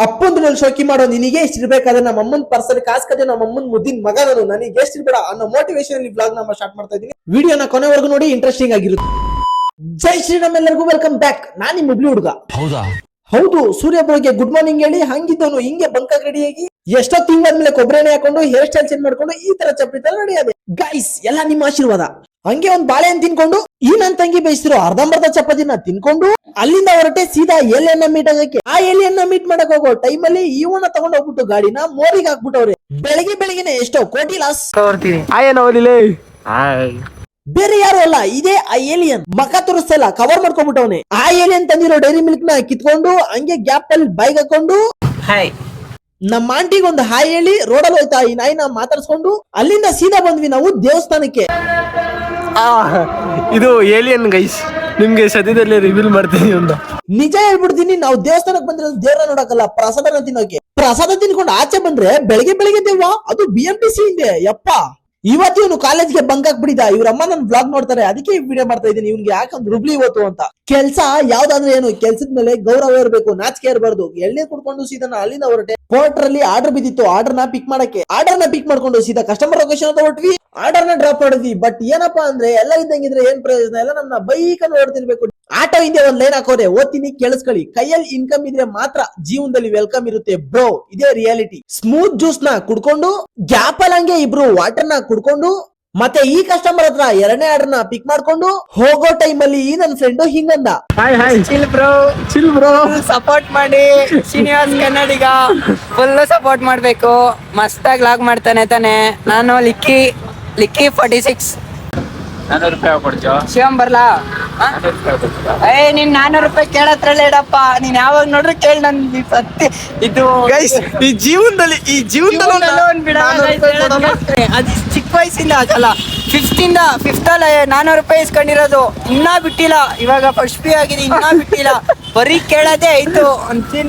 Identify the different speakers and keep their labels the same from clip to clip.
Speaker 1: ಅಪ್ಪಂದ್ರಲ್ಲಿ ಶೋಕಿ ಮಾಡೋ ನಿನಗೆ ಎಷ್ಟು ಇರ್ಬೇಕಾದ್ರೆ ನಮ್ಮ ಅಮ್ಮನ್ ಪರ್ಸನ್ ಕಾಸ್ಕದೆ ನಮ್ಮ ಅಮ್ಮನ್ ಮುದ್ದಿನ ಮಗ ನಾನು ನನಗೆ ಎಷ್ಟು ಇರ್ಬೇಡ ಅನ್ನೋ ಮೋಟಿವೇಶನ್ ಅಲ್ಲಿ ಬ್ಲಾಗ್ ನಮ್ಮ ಸ್ಟಾರ್ಟ್ ಮಾಡ್ತಾ ಇದ್ದೀನಿ. ವಿಡಿಯೋನ ಕೊನೆವರೆಗೂ ನೋಡಿ, ಇಂಟ್ರೆಸ್ಟಿಂಗ್ ಆಗಿರುತ್ತೆ. ಜೈ ಶ್ರೀರಾಮ್, ಎಲ್ಲರಿಗೂ ವೆಲ್ಕಮ್ ಬ್ಯಾಕ್. ನಾನ್ ನಿಮ್ಮ ಹುಬ್ಳಿ ಹುಡುಗ. ಹೌದು, ಸೂರ್ಯ ಬ್ರೋಗೆ ಗುಡ್ ಮಾರ್ನಿಂಗ್ ಹೇಳಿ ಹಂಗಿದ್ದವನು ಹಿಂಗೆ ಬಂಕಾಗ್ ರೆಡಿಯಾಗಿ ಎಷ್ಟೋ ತಿಂಗಳಾದ್ಮೇಲೆ ಕೊಬ್ಬರಿ ಎಣ್ಣೆ ಹಾಕೊಂಡು ಹೇರ್ ಸ್ಟೈಲ್ ಚೇಂಜ್ ಮಾಡ್ಕೊಂಡು ಈ ತರ ಚಪ್ಪಿತಲ್ಲ ನಡೆಯೋದೆ. ಗೈಸ್, ಎಲ್ಲ ನಿಮ್ಮ ಆಶೀರ್ವಾದ. ಹಂಗೆ ಒಂದ್ ಬಾಳೆಹಣ್ಣು ತಿನ್ಕೊಂಡು ಈ ನನ್ ತಂಗಿ ಬೇಯಿಸಿರೋ ಅರ್ಧಂಬರ್ಧ ಚಪಾತಿನ ತಿನ್ಕೊಂಡು ಅಲ್ಲಿಂದ ಹೊರಟೆ ಸೀದಾ ಎಲೆಯನ್ನ ಮೀಟ್ ಆಗಕ್ಕೆ. ಆ ಎಲೆಯನ್ನ ಮೀಟ್ ಮಾಡಕ್ ಹೋಗೋ ಟೈಮಲ್ಲಿ ಇವನ್ನ ತಗೊಂಡ್ ಹೋಗ್ಬಿಟ್ಟು ಗಾಡಿನ ಮೋರಿಗೆ ಹಾಕ್ಬಿಟ್ಟವ್ರೆ. ಬೆಳಗ್ಗೆನೆ ಎಷ್ಟೋ ಕೋಟಿ ಲಾಸ್. ಬೇರೆ ಯಾರು ಅಲ್ಲ, ಇದೇ ಆ ಏಲಿಯನ್. ಮಕ ತೋರಿಸ್ತಾ ಇಲ್ಲ, ಕವರ್ ಮಾಡ್ಕೊಂಡ್ಬಿಟ್ಟವನೆ. ಆ ಏಲಿಯನ್ ತಂದಿರೋ ಡೈರಿ ಮಿಲ್ಕ್ ನ ಕಿತ್ಕೊಂಡು ಹಂಗೆ ಗ್ಯಾಪ್ ಅಲ್ಲಿ ಬೈಕ್ ಹಾಕೊಂಡು ನಮ್ಮ ಆಂಟಿಗೆ ಒಂದು ಹಾಯ್ ಹೇಳಿ ರೋಡಲ್ಲಿ ಹೋಯ್ತಾ ಈ ನಾಯಿನ ಮಾತಾಡ್ಸ್ಕೊಂಡು ಅಲ್ಲಿಂದ ಸೀದಾ ಬಂದ್ವಿ ನಾವು ದೇವಸ್ಥಾನಕ್ಕೆ.
Speaker 2: ಇದು ಏಲಿಯನ್ ಗೈಸ್, ನಿಮ್ಗೆ ಸದ್ಯದಲ್ಲೇ ರಿವೀಲ್ ಮಾಡ್ತೀನಿ ಒಂದು
Speaker 1: ನಿಜ ಹೇಳ್ಬಿಡ್ತೀನಿ. ನಾವು ದೇವಸ್ಥಾನಕ್ಕೆ ಬಂದಿರೋದು ದೇವ್ರ ನೋಡಕಲ್ಲ, ಪ್ರಸಾದನ ತಿನ್ನೋಕೆ. ಪ್ರಸಾದ ತಿನ್ಕೊಂಡು ಆಚೆ ಬಂದ್ರೆ ಬೆಳಗ್ಗೆ ದೇವ, ಅದು BMTC ಹಿಂದೆ. ಯಪ್ಪ, ಇವತ್ತು ಇವನು ಕಾಲೇಜ್ಗೆ ಬಂಕ್ ಹಾಕ್ಬಿಟ್ಟಿದ. ಇವ್ರಮ್ಮ ನನ್ ಬ್ಲಾಗ್ ನೋಡ್ತಾರೆ, ಅದಕ್ಕೆ ಈ ವಿಡಿಯೋ ಮಾಡ್ತಾ ಇದ್ದೀನಿ. ಇವ್ನಿಗೆ ಯಾಕಂದ್ರೆ ರುಬ್ಲಿ ಇವತ್ತು ಅಂತ. ಕೆಲ್ಸ ಯಾವ್ದಾದ್ರೆ ಏನು, ಕೆಲ್ಸದ ಮೇಲೆ ಗೌರವ ಇರಬೇಕು, ನಾಚಿಕೆ ಇರಬಾರ್ದು. ಎಳ್ನೀರ್ ಕುಡ್ಕೊಂಡು ಸೀದಾ ಅಲ್ಲಿಂದ ಹೊರಟೆ. ಪೋರ್ಟರ್ ಅಲ್ಲಿ ಆರ್ಡರ್ ಬಿದ್ದಿತ್ತು, ಆರ್ಡರ್ ನ ಪಿಕ್ ಮಾಡಕ್ಕೆ. ಆರ್ಡರ್ ನ ಪಿಕ್ ಮಾಡ್ಕೊಂಡು ಸೀದಾ ಕಸ್ಟಮರ್ ಲೊಕೇಶನ್ ಅಂತ ಹೊರಟ್ವಿ. ಆರ್ಡರ್ ನ ಡ್ರಾಪ್ ಮಾಡಿದ್ವಿ. ಬಟ್ ಏನಪ್ಪಾ ಅಂದ್ರೆ ಎಲ್ಲ ಇದ್ದಂಗಿದ್ರೆ ಏನ್ ಪ್ರಯೋಜನ, ಎಲ್ಲ ನಮ್ನ ಬೈಕ್ ಅನ್ನು ಹೊಡ್ತಿರ್ಬೇಕು. ಆಟೋ ಹಿಂದೆ ಒಂದ್ ಲೈನ್ ಹಾಕೋರೆ, ಓದ್ತೀನಿ ಕೇಳಿಸ್ಕೊಳ್ಳಿ. ಕೈಯಲ್ಲಿ ಇನ್ಕಮ್ ಇದ್ರೆ ಮಾತ್ರ ಜೀವನದಲ್ಲಿ ವೆಲ್ಕಮ್ ಇರುತ್ತೆ ಬ್ರೋ, ಇದೇ ರಿಯಾಲಿಟಿ. ಸ್ಮೂತ್ ಜ್ಯೂಸ್ ನ ಕುಡ್ಕೊಂಡು ಗ್ಯಾಪ್ ಅಲ್ಲಿ ಹಂಗೆ ಇಬ್ರು ವಾಟರ್ ನ ಕುಡ್ಕೊಂಡು ಮತ್ತೆ ಈ ಕಸ್ಟಮರ್ ಹತ್ರ ಎರಡನೇ ಆರ್ಡರ್ ನ ಪಿಕ್ ಮಾಡ್ಕೊಂಡು ಹೋಗೋ ಟೈಮ್ ಅಲ್ಲಿ ಈ ನನ್ ಫ್ರೆಂಡ್ ಹಿಂಗಂದ,
Speaker 2: ಚಿಲ್ ಬ್ರೋ
Speaker 3: ಸಪೋರ್ಟ್ ಮಾಡಿ ಶ್ರೀನಿವಾಸ್ ಕನ್ನಡಿಗ ಫುಲ್ ಸಪೋರ್ಟ್ ಮಾಡ್ಬೇಕು. ಮಸ್ತಾಗಿ ಲಾಗ್ ಮಾಡ್ತಾನೆ ತಾನೆ. ನಾನು ಲಿಕ್ಕಿ 46
Speaker 2: ₹400 ಕೊಡ್ತೀವ
Speaker 3: ಶಿವಂ ಬರ್ಲಾ? ನೀನ್ ₹400 ಕೇಳತ್ರಲ್ಲ ಇಡಪ್ಪ. ನೀನ್ ಯಾವಾಗ ನೋಡ್ರಿ ಕೇಳಿ. ನನ್ ಸತ್ಯ ಇದು
Speaker 2: ಗೈಸ್, ಈ ಜೀವನದಲ್ಲಿ
Speaker 3: ಅದು ಚಿಕ್ಕ ವಯಸ್ಸಿಂದ ಅದಲ್ಲ, 5th ಅಲ್ಲಿ ₹400 ಇಸ್ಕೊಂಡಿರೋದು. ಇನ್ನೂ ಬಿಟ್ಟಿಲ್ಲ. ಇವಾಗ ಫಸ್ಟ್ ಪಿ ಆಗಿದೆ, ಇನ್ನೂ ಬಿಟ್ಟಿಲ್ಲ. ಬರೀ ಕೇಳೋದೇ ಆಯ್ತು.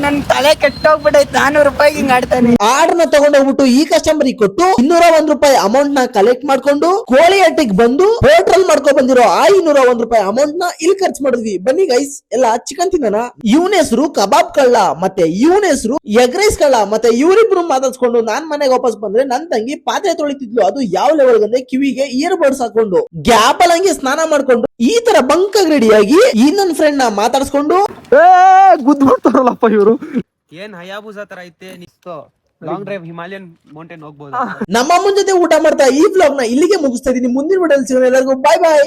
Speaker 3: ನನ್ ತಲೆ ಕೆಟ್ಟೋಗ್ಬಿಟ್ಟೈತೆ. ₹400 ಹಿಂಗ್ ಆಡ್ತಾನೆ.
Speaker 1: ಆರ್ಡರ್ ನ ತಗೊಂಡೋಗ್ಬಿಟ್ಟು ಈ ಕಸ್ಟಮರ್ ಕೊಟ್ಟು ₹201 ಅಮೌಂಟ್ ನ ಕಲೆಕ್ಟ್ ಮಾಡ್ಕೊಂಡು ಕೋಳಿ ಹಟ್ಟಿಗೆ ಬಂದು ಹೋಟೆಲ್ ಮಾಡ್ಕೊಂಡ್ ಬಂದಿರೋ ಆ ₹201 ಅಮೌಂಟ್ ನ ಇಲ್ಲಿ ಖರ್ಚು ಮಾಡಿದ್ವಿ. ಬನ್ನಿ ಗೈಸ್, ಎಲ್ಲ ಚಿಕನ್ ತಿನ್ನೋಣ. ಇವನ ಹೆಸರು ಕಬಾಬ್ ಕಳ್ಳ, ಮತ್ತೆ ಇವನ ಹೆಸರು ಎಗ್ ರೈಸ್ ಕಳ್ಳ. ಮತ್ತೆ ಇವರಿಬ್ರು ಮಾತಾಡ್ಸ್ಕೊಂಡು ನಾನ್ ಮನೆಗೆ ವಾಪಸ್ ಬಂದ್ರೆ ನನ್ ತಂಗಿ ಪಾತ್ರೆ ತೊಳಿತಿದ್ಲು. ಅದು ಯಾವ ಲೆವೆಲ್ ಅಂದ್ರೆ ಕಿವಿಗೆ ಇಯರ್ ಬಡ್ಸ್ ಹಾಕೊಂಡು ಗ್ಯಾಪ್ ಅಲ್ಲಿ ಹಂಗೆ ಸ್ನಾನ ಮಾಡ್ಕೊಂಡು ಈ ತರ ಬಂಕಾಗ್ ರೆಡಿಯಾಗಿ ಈ ನನ್ ಫ್ರೆಂಡ್ ನ ಮಾತಾಡ್ಸ್ಕೊಂಡು
Speaker 2: ಗುದ್ದು ಬಿಡ್ತಾರಲ್ಲಪ್ಪ ಇವರು. ಏನ್ ಹಯಾಬುಸಾ ತರ ಐತೆ ನಿಸ್ತು. ಲಾಂಗ್ ಡ್ರೈವ್ ಹಿಮಾಲಯನ್ ಮೌಂಟೇನ್ ಹೋಗ್ಬೋದು.
Speaker 1: ನಮ್ಮ ಅಮ್ಮನ ಜೊತೆ ಊಟ ಮಾಡ್ತಾ ಈ ವ್ಲಾಗ್ ನ ಇಲ್ಲಿಗೆ ಮುಗಿಸ್ತಾ ಇದೀನಿ. ಮುಂದಿನ ವಿಡಿಯೋದಲ್ಲಿ ಸಿಗೋಣ. ಎಲ್ಲರಿಗೂ ಬಾಯ್ ಬಾಯ್.